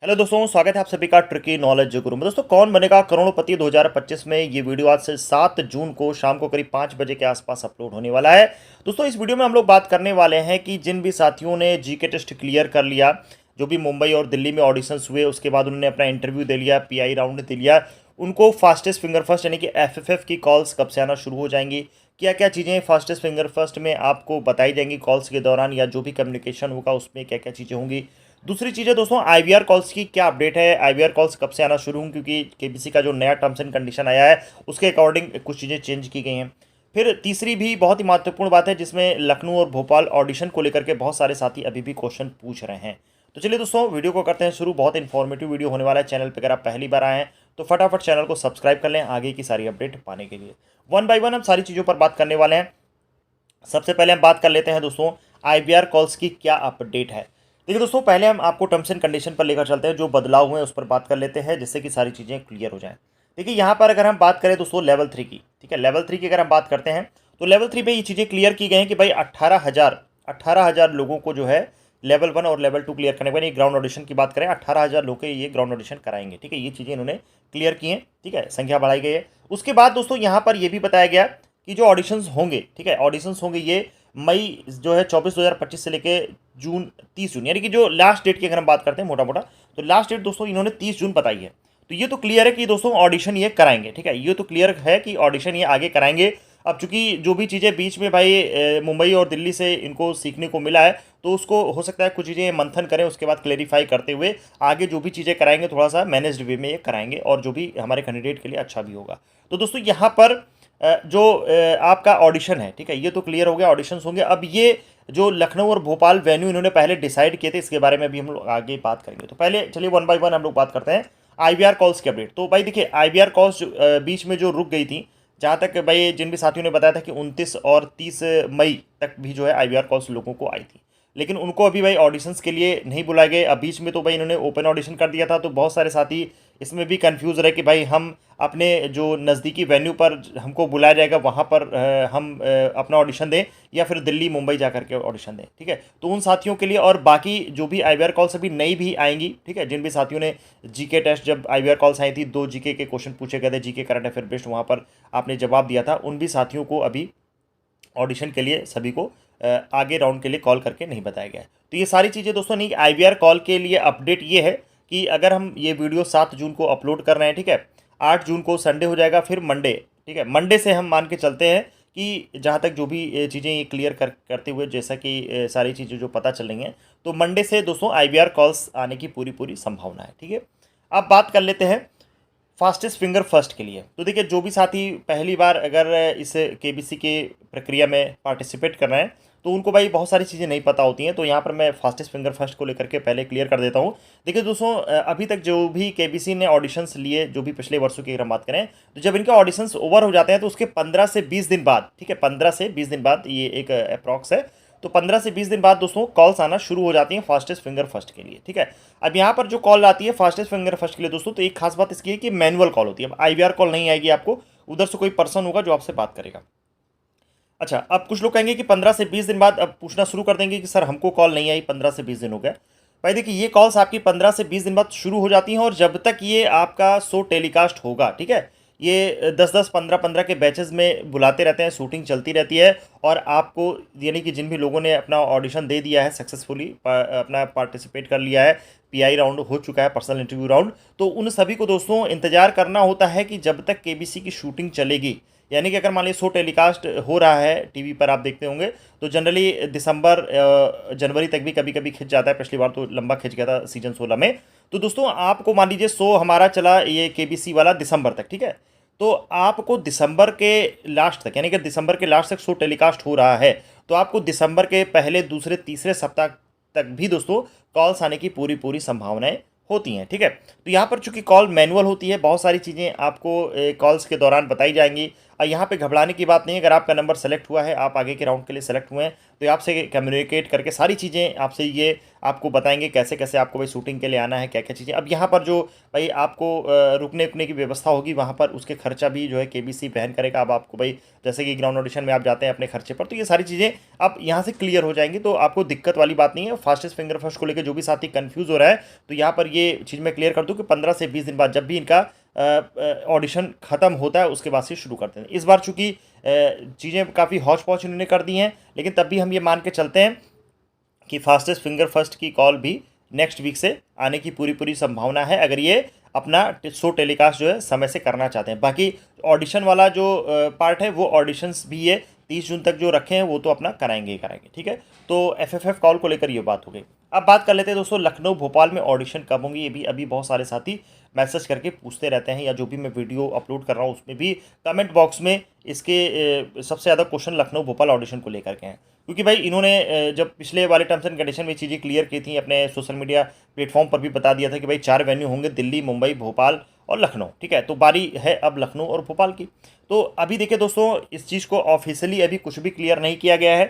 Hello दोस्तों, स्वागत है आप सभी का ट्रिकी नॉलेज गुरु में। दोस्तों, कौन बनेगा करोड़पति 2025 में ये वीडियो आज से 7 जून को शाम को करीब 5 बजे के आसपास अपलोड होने वाला है। दोस्तों, इस वीडियो में हम लोग बात करने वाले हैं कि जिन भी साथियों ने जीके टेस्ट क्लियर कर लिया, जो भी मुंबई और दिल्ली में ऑडिशंस हुए, उसके बाद उन्होंने अपना इंटरव्यू दे लिया, पीआई राउंड दे लिया, उनको फास्टेस्ट फिंगर फर्स्ट यानी कि एफएफएफ की कॉल्स कब से आना शुरू हो जाएंगी, क्या क्या चीज़ें फास्टेस्ट फिंगर फर्स्ट में आपको बताई जाएंगी कॉल्स के दौरान, या जो भी कम्युनिकेशन होगा उसमें क्या क्या चीज़ें होंगी। दूसरी चीज़ है दोस्तों, आईवीआर कॉल्स की क्या अपडेट है, आईवीआर कॉल्स कब से आना शुरू होंगे, क्योंकि केबीसी का जो नया टर्म्स एंड कंडीशन आया है उसके अकॉर्डिंग कुछ चीज़ें चेंज की गई हैं। फिर तीसरी भी बहुत ही महत्वपूर्ण बात है, जिसमें लखनऊ और भोपाल ऑडिशन को लेकर के बहुत सारे साथी अभी भी क्वेश्चन पूछ रहे हैं। तो चलिए दोस्तों, वीडियो को करते हैं शुरू। बहुत इन्फॉर्मेटिव वीडियो होने वाला है। चैनल पर अगर आप पहली बार आए हैं तो फटाफट चैनल को सब्सक्राइब कर लें आगे की सारी अपडेट पाने के लिए। वन बाय वन हम सारी चीज़ों पर बात करने वाले हैं। सबसे पहले हम बात कर लेते हैं दोस्तों, आईवीआर कॉल्स की क्या अपडेट है। देखिए दोस्तों, पहले हम आपको टर्म्स एंड कंडीशन पर लेकर चलते हैं, जो बदलाव हुए हैं उस पर बात कर लेते हैं, जिससे कि सारी चीज़ें क्लियर हो जाएं। देखिए, यहाँ पर अगर हम बात करें दोस्तों लेवल 3 की, ठीक है, लेवल 3 की अगर हम बात करते हैं तो लेवल 3 पे ये चीज़ें क्लियर की गई हैं कि भाई 18,000 लोगों को जो है लेवल 1 और लेवल 2 क्लियर करने के बाद, ये ग्राउंड ऑडिशन की बात करें, 18,000 लोग के ये ग्राउंड ऑडिशन कराएंगे। ठीक है, ये चीज़ें इन्होंने क्लियर की हैं। ठीक है, संख्या बढ़ाई गई है। उसके बाद दोस्तों यहाँ पर यह भी बताया गया कि जो ऑडिशंस होंगे, ठीक है, ऑडिशंस होंगे ये मई जो है 24 2025 से लेके जून 30 जून, यानी कि जो लास्ट डेट की अगर हम बात करते हैं मोटा मोटा, तो लास्ट डेट दोस्तों इन्होंने 30 जून बताई है। तो ये तो क्लियर है कि दोस्तों ऑडिशन ये कराएंगे। ठीक है, ये तो क्लियर है कि ऑडिशन ये आगे कराएंगे। अब चूंकि जो भी चीज़ें बीच में भाई मुंबई और दिल्ली से इनको सीखने को मिला है, तो उसको हो सकता है कुछ चीज़ें मंथन करें, उसके बाद क्लेरिफाई करते हुए आगे जो भी चीज़ें कराएंगे थोड़ा सा मैनेज्ड वे में ये कराएंगे, और जो भी हमारे कैंडिडेट के लिए अच्छा भी होगा। तो दोस्तों यहाँ पर जो आपका ऑडिशन है, ठीक है, ये तो क्लियर हो गया, ऑडिशंस होंगे। अब ये जो लखनऊ और भोपाल वेन्यू इन्होंने पहले डिसाइड किए थे, इसके बारे में भी हम लोग आगे बात करेंगे। तो पहले चलिए वन बाय वन हम लोग बात करते हैं आईवीआर कॉल्स की अपडेट। तो भाई देखिए, आईवीआर कॉल्स बीच में जो रुक गई थी, जहाँ तक भाई जिन भी साथियों ने बताया था कि 29 और 30 मई तक भी जो है आईवीआर कॉल्स लोगों को आई थी, लेकिन उनको अभी भाई ऑडिशंस के लिए नहीं बुलाए गए। अब बीच में तो भाई इन्होंने ओपन ऑडिशन कर दिया था, तो बहुत सारे साथी इसमें भी कंफ्यूज रहे कि भाई हम अपने जो नज़दीकी वेन्यू पर हमको बुलाया जाएगा वहाँ पर हम अपना ऑडिशन दें, या फिर दिल्ली मुंबई जा करके ऑडिशन दें। ठीक है, तो उन साथियों के लिए, और बाकी जो भी आईवीआर कॉल्स अभी नई भी आएंगी, ठीक है, जिन भी साथियों ने जीके टेस्ट, जब आईवीआर कॉल्स आई थी 2 जीके के क्वेश्चन पूछे गए थे, जीके करंट अफेयर बेस्ड, वहाँ पर आपने जवाब दिया था, उन भी साथियों को अभी ऑडिशन के लिए सभी को आगे राउंड के लिए कॉल करके नहीं बताया गया है। तो ये सारी चीज़ें दोस्तों नहीं, आईवीआर कॉल के लिए अपडेट ये है कि अगर हम ये वीडियो 7 जून को अपलोड कर रहे हैं, ठीक है, 8 जून को संडे हो जाएगा, फिर मंडे, ठीक है, मंडे से हम मान के चलते हैं कि जहाँ तक जो भी चीज़ें ये क्लियर करते हुए, जैसा कि सारी चीज़ें जो पता चल रही हैं, तो मंडे से दोस्तों आईवीआर कॉल्स आने की पूरी पूरी संभावना है। ठीक है, अब बात कर लेते हैं फास्टेस्ट फिंगर फर्स्ट के लिए। तो देखिए, जो भी साथी पहली बार अगर इस केबीसी के प्रक्रिया में पार्टिसिपेट कर रहे हैं, तो उनको भाई बहुत सारी चीज़ें नहीं पता होती हैं। तो यहाँ पर मैं फास्टेस्ट फिंगर फर्स्ट को लेकर के पहले क्लियर कर देता हूँ। देखिए दोस्तों, अभी तक जो भी केबीसी ने ऑडिशंस लिए, जो भी पिछले वर्षों की अगर हम बात करें, तो जब इनके ऑडिशंस ओवर हो जाते हैं तो उसके 15 से 20 दिन बाद, ठीक है, 15 से 20 दिन बाद, ये एक अप्रॉक्स है, तो 15 से 20 दिन बाद दोस्तों कॉल्स आना शुरू हो जाती हैं फास्टेस्ट फिंगर फर्स्ट के लिए। ठीक है, अब यहाँ पर जो कॉल आती है फास्टेस्ट फिंगर फर्स्ट के लिए दोस्तों, तो एक खास बात इसकी है कि मैनुअल कॉल होती है। अब आईवीआर कॉल नहीं आएगी आपको, उधर से कोई पर्सन होगा जो आपसे बात करेगा। अच्छा, अब कुछ लोग कहेंगे कि 15 से 20 दिन बाद अब पूछना शुरू कर देंगे कि सर हमको कॉल नहीं आई, 15 से 20 दिन हो गया। भाई देखिए, ये कॉल्स आपकी 15 से 20 दिन बाद शुरू हो जाती हैं, और जब तक ये आपका शो टेलीकास्ट होगा, ठीक है, ये 10-10 15-15 के बैचेस में बुलाते रहते हैं, शूटिंग चलती रहती है, और आपको यानी कि जिन भी लोगों ने अपना ऑडिशन दे दिया है सक्सेसफुली, अपना पार्टिसिपेट कर लिया है, पीआई राउंड हो चुका है, पर्सनल इंटरव्यू राउंड, तो उन सभी को दोस्तों इंतजार करना होता है कि जब तक केबीसी की शूटिंग चलेगी। यानी कि अगर मान लीजिए शो टेलीकास्ट हो रहा है टीवी पर, आप देखते होंगे, तो जनरली दिसंबर जनवरी तक भी कभी कभी खिंच जाता है। पिछली बार तो लंबा खिंच गया था सीजन 16 में। तो दोस्तों आपको मान लीजिए शो हमारा चला ये केबीसी वाला दिसंबर तक, ठीक है, तो आपको दिसंबर के लास्ट तक, यानी कि दिसंबर के लास्ट तक शो टेलीकास्ट हो रहा है, तो आपको दिसंबर के पहले दूसरे तीसरे सप्ताह तक भी दोस्तों कॉल्स आने की पूरी पूरी संभावनाएं होती हैं। ठीक है, तो यहाँ पर चूंकि कॉल मैनुअल होती है, बहुत सारी चीज़ें आपको कॉल्स के दौरान बताई जाएंगी। यहाँ पे घबराने की बात नहीं है। अगर आपका नंबर सेलेक्ट हुआ है, आप आगे के राउंड के लिए सेलेक्ट हुए हैं, तो ये आपसे कम्युनिकेट करके सारी चीज़ें आपसे ये आपको बताएंगे कैसे कैसे आपको भाई शूटिंग के लिए आना है, क्या क्या चीज़ें। अब यहाँ पर जो भाई आपको रुकने उकने की व्यवस्था होगी वहाँ पर, उसके खर्चा भी जो है केबीसी वहन करेगा। अब आपको भाई जैसे कि ग्राउंड ऑडिशन में आप जाते हैं अपने खर्चे पर, तो ये सारी चीज़ें आप यहाँ से क्लियर हो जाएंगी, तो आपको दिक्कत वाली बात नहीं है। फास्टेस्ट फिंगर फर्स्ट को लेकर जो भी साथी कंफ्यूज हो रहा है, तो यहाँ पर ये चीज़ मैं क्लियर कर दूँ कि 15 से 20 दिन बाद जब भी इनका ऑडिशन ख़त्म होता है उसके बाद से शुरू करते हैं। इस बार चूँकि चीज़ें काफ़ी हौच पौच इन्होंने कर दी हैं, लेकिन तब भी हम ये मान के चलते हैं कि फास्टेस्ट फिंगर फर्स्ट की कॉल भी नेक्स्ट वीक से आने की पूरी पूरी संभावना है, अगर ये अपना शो टेलीकास्ट जो है समय से करना चाहते हैं। बाकी ऑडिशन वाला जो पार्ट है वो ऑडिशंस भी ये 30 जून तक जो रखे हैं वो तो अपना कराएंगे ही कराएंगे, ठीक है। तो एफएफएफ कॉल को लेकर ये बात हो गई। अब बात कर लेते हैं दोस्तों लखनऊ भोपाल में ऑडिशन कब होंगी। ये भी अभी बहुत सारे साथी मैसेज करके पूछते रहते हैं, या जो भी मैं वीडियो अपलोड कर रहा हूँ उसमें भी कमेंट बॉक्स में इसके सबसे ज़्यादा क्वेश्चन लखनऊ भोपाल ऑडिशन को लेकर के हैं। क्योंकि भाई इन्होंने जब पिछले वाले टर्म्स एंड कंडीशन में चीज़ें क्लियर की थी, अपने सोशल मीडिया प्लेटफॉर्म पर भी बता दिया था कि भाई 4 वेन्यू होंगे, दिल्ली, मुंबई, भोपाल और लखनऊ, ठीक है। तो बारी है अब लखनऊ और भोपाल की। तो अभी देखिए दोस्तों, इस चीज़ को ऑफिशियली अभी कुछ भी क्लियर नहीं किया गया है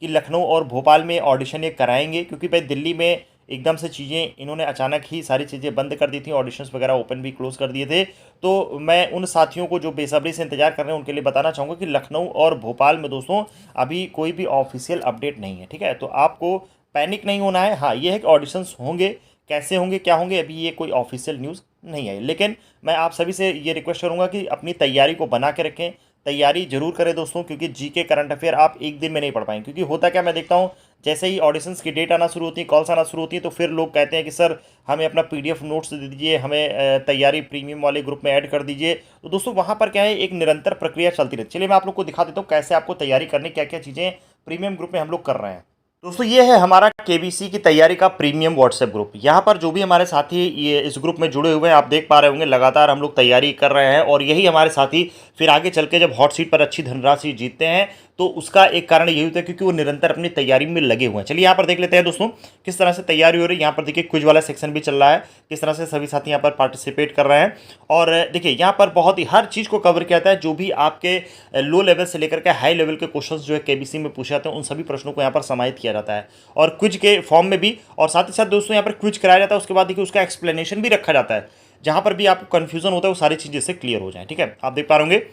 कि लखनऊ और भोपाल में ऑडिशन ये कराएंगे, क्योंकि भाई दिल्ली में एकदम से चीज़ें इन्होंने अचानक ही सारी चीज़ें बंद कर दी थी, ऑडिशंस वगैरह ओपन भी क्लोज कर दिए थे। तो मैं उन साथियों को जो बेसब्री से इंतजार कर रहे हैं उनके लिए बताना चाहूँगा कि लखनऊ और भोपाल में दोस्तों अभी कोई भी ऑफिशियल अपडेट नहीं है, ठीक है। तो आपको पैनिक नहीं होना है। हाँ, ये है कि ऑडिशंस होंगे, कैसे होंगे, क्या होंगे, अभी ये कोई ऑफिशियल न्यूज़ नहीं है। लेकिन मैं आप सभी से ये रिक्वेस्ट करूँगा कि अपनी तैयारी को बना के रखें, तैयारी जरूर करें दोस्तों, क्योंकि जीके करंट अफेयर आप एक दिन में नहीं पढ़ पाएंगे। क्योंकि होता क्या, मैं देखता हूँ जैसे ही ऑडिशंस की डेट आना शुरू होती है, कॉल्स आना शुरू होती है, तो फिर लोग कहते हैं कि सर हमें अपना पीडीएफ नोट्स दे दीजिए, हमें तैयारी प्रीमियम वाले ग्रुप में ऐड कर दीजिए। तो दोस्तों वहाँ पर क्या है, एक निरंतर प्रक्रिया चलती रहती है। चलिए मैं आप लोग को दिखा देता हूँ कैसे आपको तैयारी करनी, क्या क्या चीज़ें प्रीमियम ग्रुप में हम लोग कर रहे हैं। दोस्तों ये है हमारा केबीसी की तैयारी का प्रीमियम व्हाट्सएप ग्रुप। यहाँ पर जो भी हमारे साथी ये इस ग्रुप में जुड़े हुए हैं, आप देख पा रहे होंगे लगातार हम लोग तैयारी कर रहे हैं, और यही हमारे साथी फिर आगे चल के जब हॉट सीट पर अच्छी धनराशि जीतते हैं तो उसका एक कारण यही होता है क्योंकि वो निरंतर अपनी तैयारी में लगे हुए हैं। चलिए यहाँ पर देख लेते हैं दोस्तों किस तरह से तैयारी हो रही है। यहाँ पर देखिए क्विज वाला सेक्शन भी चल रहा है, किस तरह से सभी साथी यहाँ पर पार्टिसिपेट कर रहे हैं। और देखिए यहाँ पर बहुत ही हर चीज़ को कवर किया जाता है, जो भी आपके लो लेवल से लेकर के हाई लेवल के क्वेश्चंस जो है केबीसी में पूछे जाते हैं, उन सभी प्रश्नों को यहाँ पर समाहित किया जाता है और क्विज के फॉर्म में भी। और साथ ही साथ दोस्तों यहाँ पर क्विज कराया जाता है, उसके बाद देखिए उसका एक्सप्लेनेशन भी रखा जाता है, जहाँ पर भी आपको कन्फ्यूजन होता है वो सारी चीज़ें से क्लियर हो जाए, ठीक है। आप देख पा रहे होंगे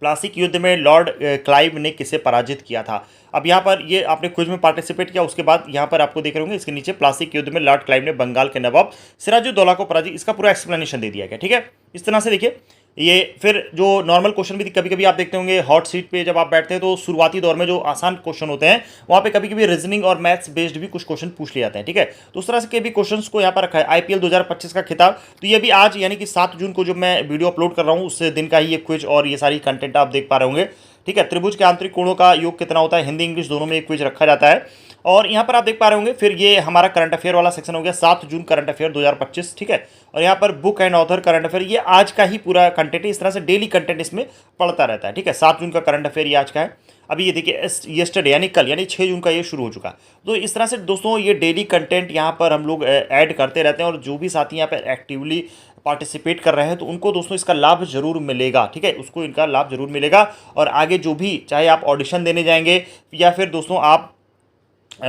प्लासी युद्ध में लॉर्ड क्लाइव ने किसे पराजित किया था। अब यहाँ पर ये आपने क्विज में पार्टिसिपेट किया, उसके बाद यहाँ पर आपको देख रहे होंगे इसके नीचे प्लासी युद्ध में लॉर्ड क्लाइव ने बंगाल के नवाब सिराजुद्दौला को पराजित, इसका पूरा एक्सप्लेनेशन दे दिया गया, ठीक है। इस तरह से देखिए ये फिर जो नॉर्मल क्वेश्चन भी कभी कभी आप देखते होंगे हॉट सीट पे जब आप बैठते हैं तो शुरुआती दौर में जो आसान क्वेश्चन होते हैं वहाँ पे कभी कभी रीजनिंग और मैथ्स बेस्ड भी कुछ क्वेश्चन पूछ लिए जाते हैं, ठीक है। तो उस तरह से के भी क्वेश्चंस को यहाँ पर रखा है। आईपीएल 2025 का खिताब, तो ये भी आज यानी कि 7 जून को जो मैं वीडियो अपलोड कर रहा हूँ उस दिन का ही ये क्विज और ये सारी कंटेंट आप देख पा रहे होंगे, ठीक है। त्रिभुज के आंतरिक कोणों का योग कितना होता है, हिंदी इंग्लिश दोनों में एक क्विज रखा जाता है। और यहाँ पर आप देख पा रहे होंगे फिर ये हमारा करंट अफेयर वाला सेक्शन हो गया 7 जून करंट अफेयर 2025, ठीक है। और यहाँ पर book and author current affair, ये आज का ही पूरा कंटेंट है, इस तरह से डेली कंटेंट इसमें पड़ता रहता है, ठीक है। 7 जून का करंट अफेयर ये आज का है। अभी ये देखिए येस्टरडे यानी कल यानी 6 जून का ये शुरू हो चुका। तो इस तरह से दोस्तों ये डेली कंटेंट यहाँ पर हम लोग ऐड करते रहते हैं, और जो भी साथी यहाँ पर एक्टिवली पार्टिसिपेट कर रहे हैं तो उनको दोस्तों इसका लाभ जरूर मिलेगा, ठीक है। उसको इनका लाभ जरूर मिलेगा। और आगे जो भी चाहे आप ऑडिशन देने जाएंगे या फिर दोस्तों आप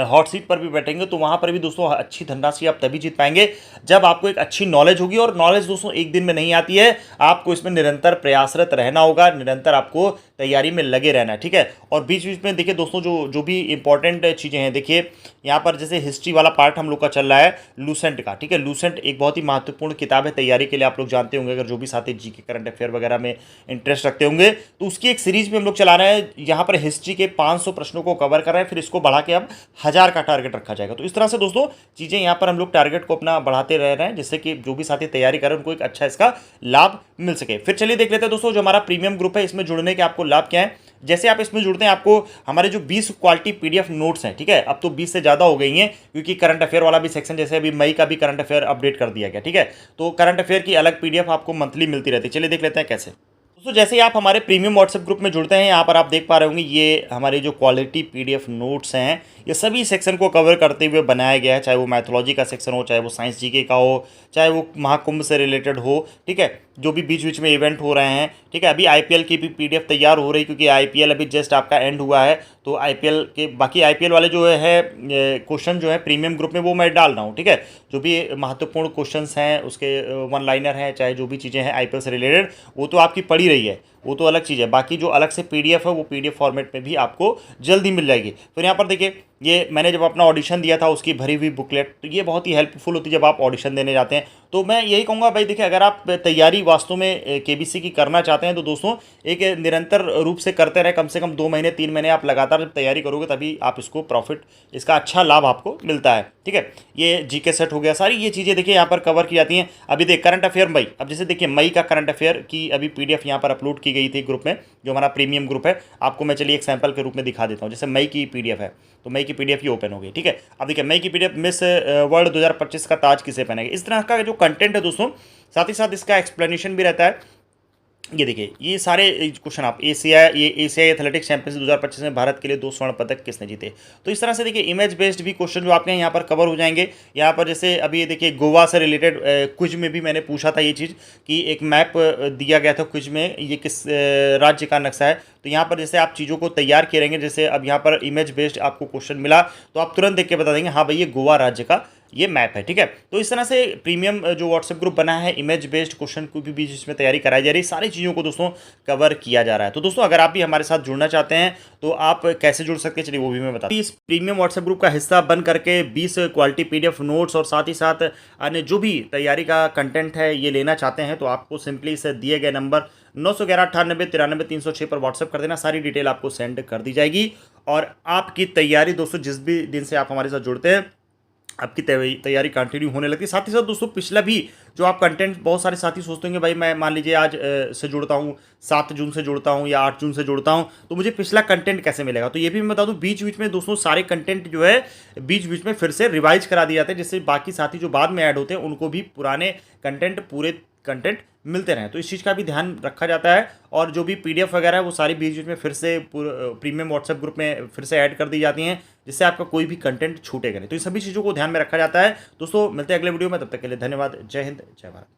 हॉट सीट पर भी बैठेंगे तो वहाँ पर भी दोस्तों अच्छी धनराशि आप तभी जीत पाएंगे जब आपको एक अच्छी नॉलेज होगी। और नॉलेज दोस्तों एक दिन में नहीं आती है, आपको इसमें निरंतर प्रयासरत रहना होगा, निरंतर आपको तैयारी में लगे रहना है, ठीक है। और बीच बीच में देखिए दोस्तों जो भी इंपॉर्टेंट चीज़ें हैं, देखिए यहाँ पर जैसे हिस्ट्री वाला पार्ट हम लोग का चल रहा है लूसेंट का, ठीक है। लूसेंट एक बहुत ही महत्वपूर्ण किताब है तैयारी के लिए, आप लोग जानते होंगे अगर जो भी साथी जी के करंट अफेयर वगैरह में इंटरेस्ट रखते होंगे तो उसकी एक सीरीज में हम लोग चला रहे हैं। यहाँ पर हिस्ट्री के 500 प्रश्नों को कवर कर रहे हैं, फिर इसको बढ़ा के अब 1000 का टारगेट रखा जाएगा। तो इस तरह से दोस्तों चीज़ें यहाँ पर हम लोग टारगेट को अपना बढ़ाते रह रहे हैं, जिससे कि जो भी साथी तैयारी कर रहे हैं उनको एक अच्छा इसका लाभ मिल सके। फिर चलिए देख लेते हैं दोस्तों जो हमारा प्रीमियम ग्रुप है इसमें जुड़ने के आपको लाभ क्या है। जैसे आप इसमें जुड़ते हैं आपको हमारे जो 20 क्वालिटी पीडीएफ नोट्स हैं, ठीक है, अब तो 20 से ज़्यादा हो गई हैं क्योंकि करंट अफेयर वाला भी सेक्शन जैसे अभी मई का भी करंट अफेयर अपडेट कर दिया गया, ठीक है। तो करंट अफेयर की अलग पीडीएफ आपको मंथली मिलती रहती है। चलिए देख लेते हैं कैसे। दोस्तों जैसे ही आप हमारे प्रीमियम व्हाट्सएप ग्रुप में जुड़ते हैं यहाँ पर आप देख पा रहे होंगे ये हमारे जो क्वालिटी पीडीएफ नोट्स हैं ये सभी सेक्शन को कवर करते हुए बनाया गया है, चाहे वो मैथोलॉजी का सेक्शन हो, चाहे वो साइंस जीके का हो, चाहे वो महाकुंभ से रिलेटेड हो, ठीक है। जो भी बीच बीच में इवेंट हो रहे हैं, ठीक है। अभी आईपीएल की भी पीडीएफ तैयार हो रही, क्योंकि आईपीएल अभी जस्ट आपका एंड हुआ है, तो आईपीएल के बाकी आईपीएल वाले जो है क्वेश्चन जो है प्रीमियम ग्रुप में वो मैं डाल रहा हूँ, ठीक है। जो भी महत्वपूर्ण क्वेश्चंस हैं उसके वन लाइनर हैं, चाहे जो भी चीज़ें हैं आईपीएल से रिलेटेड, वो तो आपकी पड़ी रही है, वो तो अलग चीज़ है। बाकी जो अलग से पीडीएफ है वो पीडीएफ फॉर्मेट में भी आपको जल्दी मिल जाएगी। फिर यहाँ पर देखिए, ये मैंने जब अपना ऑडिशन दिया था उसकी भरी हुई बुकलेट, तो ये बहुत ही हेल्पफुल होती है जब आप ऑडिशन देने जाते हैं। तो मैं यही कहूँगा भाई, देखिए अगर आप तैयारी वास्तव में केबीसी की करना चाहते हैं तो दोस्तों एक निरंतर रूप से करते रहे, कम से कम 2 महीने 3 महीने आप लगातार जब तैयारी करोगे तभी आप इसको प्रॉफिट, इसका अच्छा लाभ आपको मिलता है, ठीक है। ये जीके सेट हो गया, सारी ये चीज़ें देखिए यहाँ पर कवर की जाती हैं। अभी देख करंट अफेयर मई, अब जैसे देखिए मई का करंट अफेयर की अभी पीडीएफ यहाँ पर अपलोड की गई थी ग्रुप में, जो हमारा प्रीमियम ग्रुप है। आपको मैं चलिए एक सैंपल के रूप में दिखा देता हूँ। जैसे मई की पीडीएफ है, तो मई की पीडीएफ ये ओपन हो गई, ठीक है। अब देखिए मई की पीडीएफ, मिस वर्ल्ड 2025 का ताज किसे पहनेगा, इस तरह का जो कंटेंट है दोस्तों, साथ ही साथ इसका एक्सप्लेनेशन भी रहता है। ये देखिए ये सारे क्वेश्चन आप एशियाई एथलेटिक्स चैंपियनशिप 2025 में भारत के लिए 2 स्वर्ण पदक किसने जीते, तो इस तरह से देखिए इमेज बेस्ड भी क्वेश्चन जो आपके यहाँ पर कवर हो जाएंगे। यहाँ पर जैसे अभी देखिए गोवा से रिलेटेड क्विज में भी मैंने पूछा था ये चीज़ कि एक मैप दिया गया था क्विज में, ये किस राज्य का नक्शा है। तो यहाँ पर जैसे आप चीज़ों को तैयार किए रहेंगे, जैसे अब यहाँ पर इमेज बेस्ड आपको क्वेश्चन मिला तो आप तुरंत देख के बता देंगे हाँ भाई ये गोवा राज्य का ये मैप है, ठीक है। तो इस तरह से प्रीमियम जो व्हाट्सएप ग्रुप बना है, इमेज बेस्ड क्वेश्चन को भी बीच इसमें तैयारी कराई जा रही है, सारी चीज़ों को दोस्तों कवर किया जा रहा है। तो दोस्तों अगर आप भी हमारे साथ जुड़ना चाहते हैं तो आप कैसे जुड़ सकते हैं, चलिए वो भी मैं बता दूं। इस प्रीमियम व्हाट्सएप ग्रुप का हिस्सा बन करके 20 क्वालिटी पीडीएफ नोट्स और साथ ही साथ अन्य जो भी तैयारी का कंटेंट है ये लेना चाहते हैं तो आपको सिंपली इस दिए गए नंबर 911 98 93 306 पर व्हाट्सएप कर देना, सारी डिटेल आपको सेंड कर दी जाएगी। और आपकी तैयारी दोस्तों जिस भी दिन से आप हमारे साथ जुड़ते हैं आपकी तैयारी कंटिन्यू होने लगती है। साथ ही साथ दोस्तों पिछला भी जो आप कंटेंट, बहुत सारे साथी सोचते होंगे भाई मैं मान लीजिए आज से जुड़ता हूँ, 7 जून से जुड़ता हूँ या 8 जून से जुड़ता हूँ, तो मुझे पिछला कंटेंट कैसे मिलेगा, तो ये भी मैं बता दूँ बीच बीच में दोस्तों सारे कंटेंट जो है बीच बीच में फिर से रिवाइज करा दिए जाते हैं, जिससे बाकी साथी जो बाद में ऐड होते हैं उनको भी पुराने कंटेंट, पूरे कंटेंट मिलते रहें। तो इस चीज़ का भी ध्यान रखा जाता है। और जो भी पीडीएफ वगैरह है वो सारी बीच बीच में फिर से प्रीमियम व्हाट्सएप ग्रुप में फिर से ऐड कर दी जाती हैं, जिससे आपका कोई भी कंटेंट छूटेगा नहीं। तो इन सभी चीज़ों को ध्यान में रखा जाता है। दोस्तों मिलते हैं अगले वीडियो में, तब तक के लिए धन्यवाद। जय हिंद, जय भारत।